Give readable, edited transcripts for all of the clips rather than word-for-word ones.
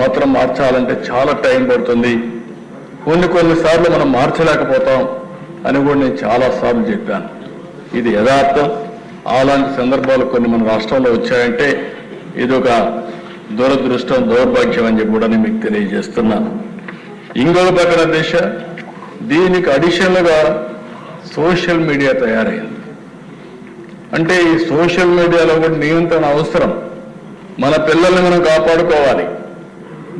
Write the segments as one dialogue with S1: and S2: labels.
S1: మాత్రం మార్చాలంటే చాలా టైం పడుతుంది, కొన్నిసార్లు మనం మార్చలేకపోతాం అని కూడా నేను చాలాసార్లు చెప్పాను. ఇది యథార్థం. అలాంటి సందర్భాలు కొన్ని మన రాష్ట్రంలో వచ్చాయంటే ఇదొక దురదృష్టం, దౌర్భాగ్యం అని చెప్పి కూడా నేను మీకు తెలియజేస్తున్నాను. ఇంకొక పక్కన దిశ, దీనికి అడిషనల్గా సోషల్ మీడియా తయారైంది. అంటే ఈ సోషల్ మీడియాలో కూడా నియంత్రణ అవసరం. మన పిల్లల్ని మనం కాపాడుకోవాలి,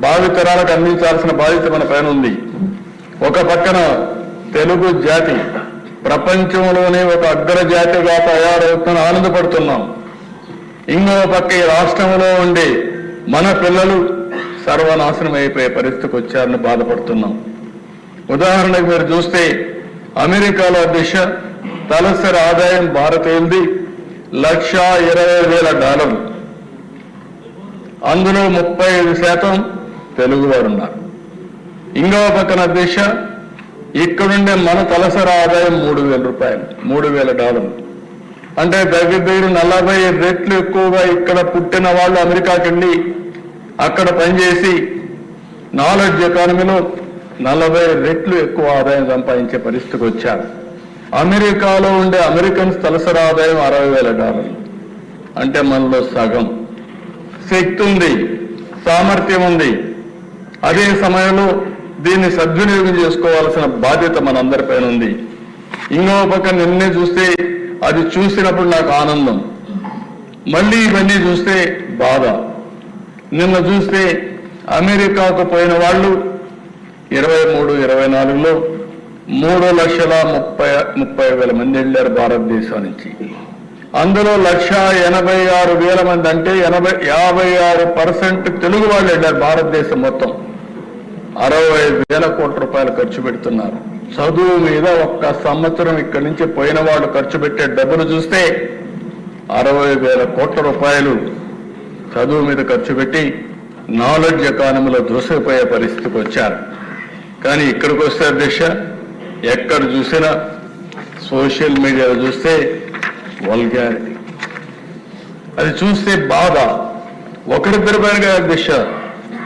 S1: భావితరాలకు అందించాల్సిన బాధ్యత మన పైన ఉంది. ఒక పక్కన తెలుగు జాతి ప్రపంచంలోనే ఒక అగ్రజాతిగా తయారవుతున్న ఆనందపడుతున్నాం. ఇంకో పక్క ఈ రాష్ట్రంలో ఉండే మన పిల్లలు సర్వనాశనం అయిపోయే పరిస్థితికి వచ్చారని బాధపడుతున్నాం. ఉదాహరణకు మీరు చూస్తే అమెరికాలో దిశ తలసరి ఆదాయం భారతీయులది $1,20,000. అందులో 35% తెలుగువారు ఉన్నారు. ఇంకో పక్కన దిశ ఇక్కడుండే మన తలసరి ఆదాయం $3,000, $3,000. అంటే దగ్గర 40 రెట్లు ఎక్కువగా ఇక్కడ పుట్టిన వాళ్ళు అమెరికాకి వెళ్ళి అక్కడ పనిచేసి నాలెడ్జ్ ఎకానమీలో 40 రెట్లు ఎక్కువ ఆదాయం సంపాదించే పరిస్థితికి వచ్చారు. అమెరికాలో ఉండే అమెరికన్స్ తలసరి ఆదాయం $60,000. అంటే మనలో సగం. శక్తి ఉంది, సామర్థ్యం ఉంది. అదే సమయంలో దీన్ని సద్వినియోగం చేసుకోవాల్సిన బాధ్యత మనందరిపైన ఉంది. ఇంకో పక్క నిన్నే చూస్తే అది చూసినప్పుడు నాకు ఆనందం, మళ్ళీ ఇవన్నీ చూస్తే బాధ. నిన్న చూస్తే అమెరికాకు పోయిన వాళ్ళు 23-24లో 3,30,000 మంది వెళ్ళారు భారతదేశం నుంచి. అందులో 1,86,000 మంది, అంటే 56% తెలుగు వాళ్ళు వెళ్ళారు. భారతదేశం మొత్తం 65,000 కోట్ల రూపాయలు ఖర్చు పెడుతున్నారు చదువు మీద. ఒక్క సంవత్సరం ఇక్కడి నుంచి పోయిన వాళ్ళు ఖర్చు పెట్టే డబ్బులు చూస్తే 60,000 కోట్ల రూపాయలు చదువు మీద ఖర్చు పెట్టి నాలెడ్జ్ ఎకానమీలో దూసుకుపోయే పరిస్థితికి వచ్చారు. కానీ ఇక్కడికి వస్తే దిశ ఎక్కడ చూసినా సోషల్ మీడియాలో చూస్తే వల్గారిటీ. అది చూస్తే బాధ. ఒకరిద్దరి పైన కాదు దిశ,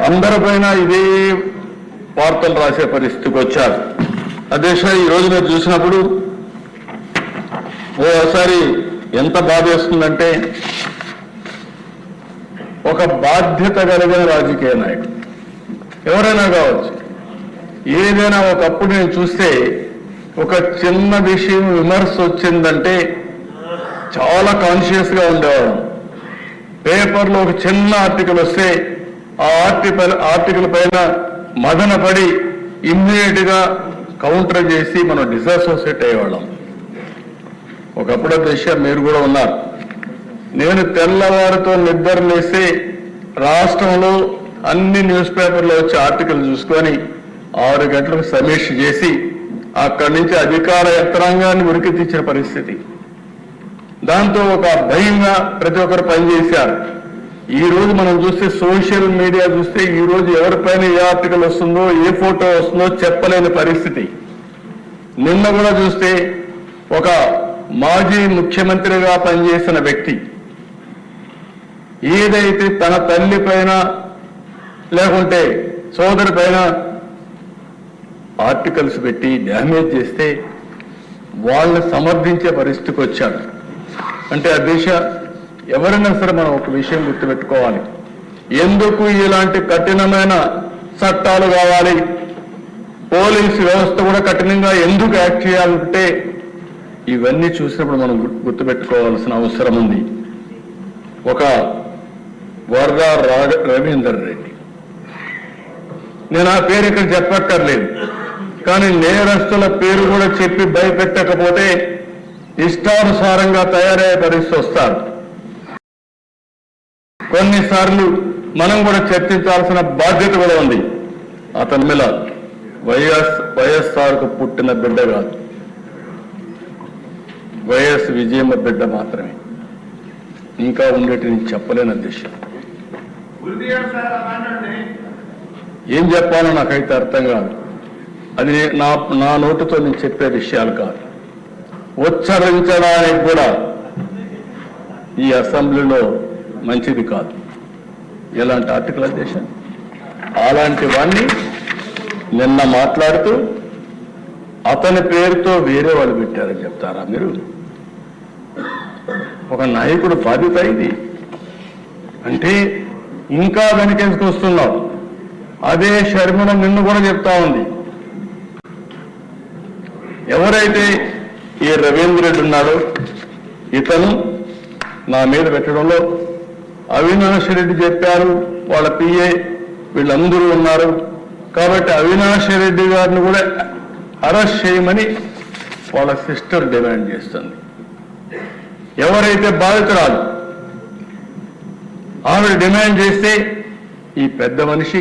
S1: అందరిపైన ఇదే వార్తలు రాసే పరిస్థితికి వచ్చారు. అధ్యక్ష, ఈరోజు మీరు చూసినప్పుడు ఓసారి ఎంత బాధ వేస్తుందంటే, ఒక బాధ్యత కలిగిన రాజకీయ నాయకుడు ఎవరైనా కావచ్చు, ఏదైనా ఒకప్పుడు నేను చూస్తే ఒక చిన్న విషయం విమర్శ వచ్చిందంటే చాలా కాన్షియస్గా ఉండేవాడు. పేపర్లో ఒక చిన్న ఆర్టికల్ వస్తే ఆ ఆర్టికల్ పైన మదన పడి ఇమ్మీడియట్గా కౌంటర్ చేసి మనం డిసాసోసియేట్ అయ్యేవాళ్ళం. ఒకప్పుడు దిశ మీరు కూడా ఉన్నారు. నేను తెల్లవారితో నిద్ర లేసి రాష్ట్రంలో అన్ని న్యూస్ పేపర్లో వచ్చే ఆర్టికల్ చూసుకొని 6 గంటలకు సమీక్ష చేసి అక్కడి నుంచి అధికార యంత్రాంగాన్ని ఉరికి తెచ్చిన పరిస్థితి. దాంతో ఒక భయంగా ప్రతి ఒక్కరు పనిచేశారు. ఈ రోజు మనం చూస్తే సోషల్ మీడియా చూస్తే ఈ రోజు ఎవరిపైన ఏ ఆర్టికల్ వస్తుందో, ఏ ఫోటో వస్తుందో చెప్పలేని పరిస్థితి. నిన్న కూడా చూస్తే ఒక మాజీ ముఖ్యమంత్రిగా పనిచేసిన వ్యక్తి ఏదైతే తన తల్లి పైన లేకుంటే సోదరి పైన ఆర్టికల్స్ పెట్టి డ్యామేజ్ చేస్తే వాళ్ళని సమర్థించే పరిస్థితికి వచ్చాడు. అంటే ఆ దేశ ఎవరైనా సరే మనం ఒక విషయం గుర్తుపెట్టుకోవాలి. ఎందుకు ఇలాంటి కఠినమైన చట్టాలు కావాలి, పోలీసు వ్యవస్థ కూడా కఠినంగా ఎందుకు యాక్ట్ చేయాలంటే ఇవన్నీ చూసినప్పుడు మనం గుర్తుపెట్టుకోవాల్సిన అవసరం ఉంది. ఒక వరద రవీందర్ రెడ్డి, నేను ఆ పేరు ఇక్కడ చెప్పక్కర్లేదు, కానీ నేరస్తుల పేరు కూడా చెప్పి భయపెట్టకపోతే ఇష్టానుసారంగా తయారయ్యే పరిస్థితి వస్తారు. కొన్నిసార్లు మనం కూడా చర్చించాల్సిన బాధ్యత కూడా ఉంది. అతని మీద వైఎస్ఆర్కు పుట్టిన బిడ్డ కాదు, వైఎస్ విజయమ్మ బిడ్డ మాత్రమే. ఇంకా ఉండేటిని చెప్పలేని దిశ. ఏం చెప్పాలో నాకైతే అర్థం కాదు. అది నా నోటితో నేను చెప్పే విషయాలు కాదు, ఉచ్చరించడానికి కూడా ఈ అసెంబ్లీలో మంచిది కాదు. ఎలాంటి ఆర్టికల్ అధ్యక్ష అలాంటి వాణ్ణి నిన్న మాట్లాడుతూ అతని పేరుతో వేరే వాళ్ళు పెట్టారని చెప్తారా మీరు? ఒక నాయకుడు బాధ్యత ఇది అంటే ఇంకా వెనకేసుకొస్తున్నావు. అదే షర్మిల నిన్ను కూడా చెప్తా ఉంది. ఎవరైతే ఈ రవీంద్ర రెడ్డి ఉన్నాడో ఇతను నా మీద పెట్టడంలో అవినాష్ రెడ్డి చెప్పారు, వాళ్ళ పిఏ వీళ్ళందరూ ఉన్నారు కాబట్టి అవినాష్ రెడ్డి గారిని కూడా అరెస్ట్ చేయమని వాళ్ళ సిస్టర్ డిమాండ్ చేస్తుంది. ఎవరైతే బాధితురాలు ఆవిడ డిమాండ్ చేస్తే ఈ పెద్ద మనిషి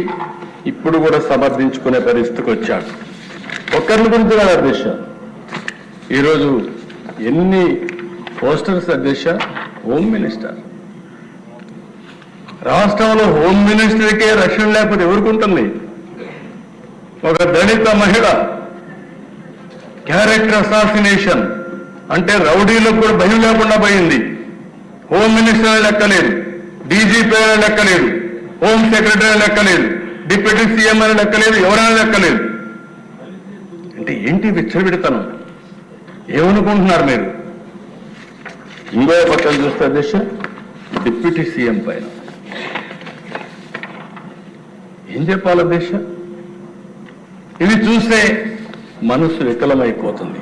S1: ఇప్పుడు కూడా సమర్థించుకునే పరిస్థితికి వచ్చాడు. ఒక్కరిని గురించి కాదు అధ్యక్ష, ఈరోజు ఎన్ని పోస్టర్స్ అధ్యక్ష, హోమ్ మినిస్టర్ రాష్ట్రంలో హోమ్ మినిస్టర్కే రక్షణ లేకపోతే ఎవరుకుంటుంది? ఒక దళిత మహిళ క్యారెక్టర్ అసాసినేషన్ అంటే రౌడీలకు కూడా భయం లేకుండా పోయింది. హోమ్ మినిస్టర్ లెక్కలేదు, డీజీపీ అయినా లెక్కలేదు, హోమ్ సెక్రటరీ లెక్కలేదు, డిప్యూటీ సీఎం అని లెక్కలేదు, ఎవరైనా లెక్కలేదు. అంటే ఏంటి విచ్చలవిడితనం? ఏమనుకుంటున్నారు మీరు? ఇంకో పక్కన చూస్తే అధ్యక్ష డిప్యూటీ సీఎం పైన ఏం చెప్పాలి అధ్యక్ష? ఇవి చూస్తే మనసు వికలమైపోతుంది,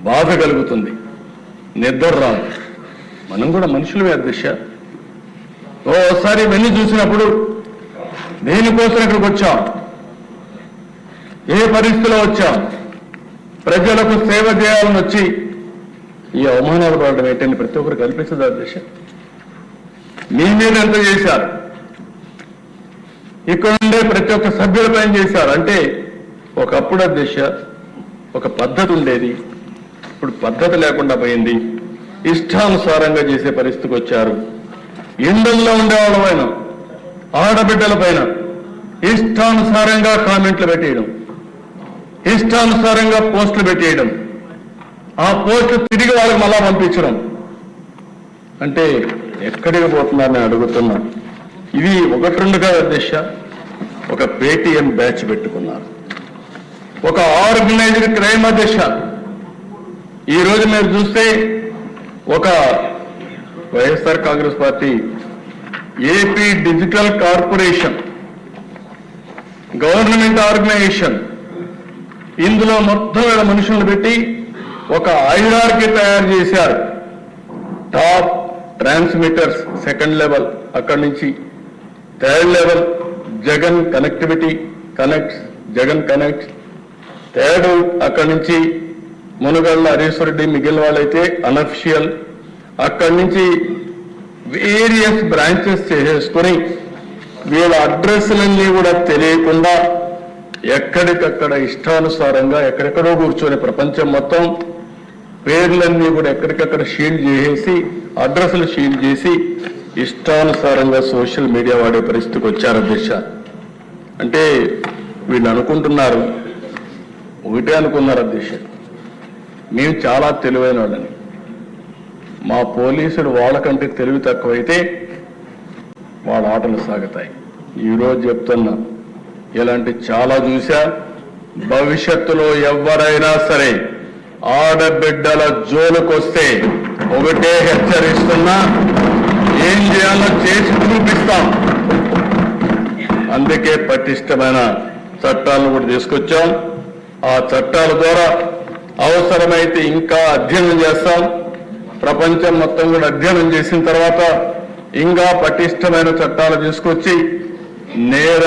S1: బాధ కలుగుతుంది, నిద్ర రాదు. మనం కూడా మనుషులమే అధ్యక్ష. ఓసారి ఇవన్నీ చూసినప్పుడు దేనికోసం ఇక్కడికి వచ్చాం, ఏ పరిస్థితిలో వచ్చాం, ప్రజలకు సేవ చేయాలని వచ్చి ఈ అవమానాలు పడడం ఏంటని ప్రతి ఒక్కరు కల్పిస్తుంది అధ్యక్ష. మీ మీద ఎంత చేశారు, ఇక్కడ ఉండే ప్రతి ఒక్క సభ్యులపై చేశారు. అంటే ఒకప్పుడు అధ్యక్ష ఒక పద్ధతి ఉండేది, ఇప్పుడు పద్ధతి లేకుండా పోయింది. ఇష్టానుసారంగా చేసే పరిస్థితికి వచ్చారు. ఇండ్లలో ఉండేవాళ్ళ పైన, ఆడబిడ్డల పైన ఇష్టానుసారంగా కామెంట్లు పెట్టేయడం, ఇష్టానుసారంగా పోస్టులు పెట్టేయడం, ఆ పోస్టులు తిరిగి వాళ్ళకి మళ్ళా పంపించడం. అంటే ఎక్కడికి పోతున్నారని అడుగుతున్నా. ఇది ఒకటి రెండు కాదు అధ్యక్ష, ఒక పేటీఎం బ్యాచ్ పెట్టుకున్నారు, ఒక ఆర్గనైజ్డ్ క్రైమ్ అధ్యక్ష. ఈరోజు మీరు చూస్తే ఒక YSR Congress Party AP digital corporation government organisation, ఇందులో మొత్తం వేల మనుషులను పెట్టి ఒక హైరార్కీ తయారు చేశారు. టాప్ ట్రాన్స్మిటర్స్ సెకండ్ లెవెల్, అక్కడి నుంచి third level Jagan connectivity connects, Jagan connect, third అక్కడి నుంచి మునుగళ్ళ హరీశ్వర రెడ్డి, మిగిలిన వాళ్ళైతే అనఫిషియల్. అక్కడి నుంచి వేరియస్ బ్రాంచెస్ చేసేసుకుని వీళ్ళ అడ్రస్లన్నీ కూడా తెలియకుండా ఎక్కడికక్కడ ఇష్టానుసారంగా ఎక్కడెక్కడో కూర్చొని ప్రపంచం మొత్తం పేర్లన్నీ కూడా ఎక్కడికక్కడ షీల్డ్ చేసేసి, అడ్రస్లు షీల్డ్ చేసి ఇష్టానుసారంగా సోషల్ మీడియా వాడే పరిస్థితికి వచ్చారు అధ్యక్ష. అంటే వీళ్ళు అనుకుంటున్నారు, ఒకటే అనుకున్నారు అధ్యక్ష, మేము చాలా తెలివైన వాళ్ళని. మా పోలీసులు వాళ్ళకంటే తెలివి తక్కువైతే వాళ్ళ ఆటలు సాగుతాయి. ఈరోజు చెప్తున్నా, ఇలాంటి చాలా చూసా. భవిష్యత్తులో ఎవరైనా సరే ఆడబిడ్డల జోలుకొస్తే ఒకటే హెచ్చరిస్తున్నా, ఏం చేయాలో చేసి చూపిస్తాం. అందుకే పటిష్టమైన చట్టాలను కూడా తీసుకొచ్చాం. ఆ చట్టాల ద్వారా అవసరమైతే ఇంకా అధ్యయనం చేస్తాం. ప్రపంచం మొత్తం కూడా అధ్యయనం చేసిన తర్వాత ఇంకా పటిష్టమైన చట్టాలు తీసుకొచ్చి నేర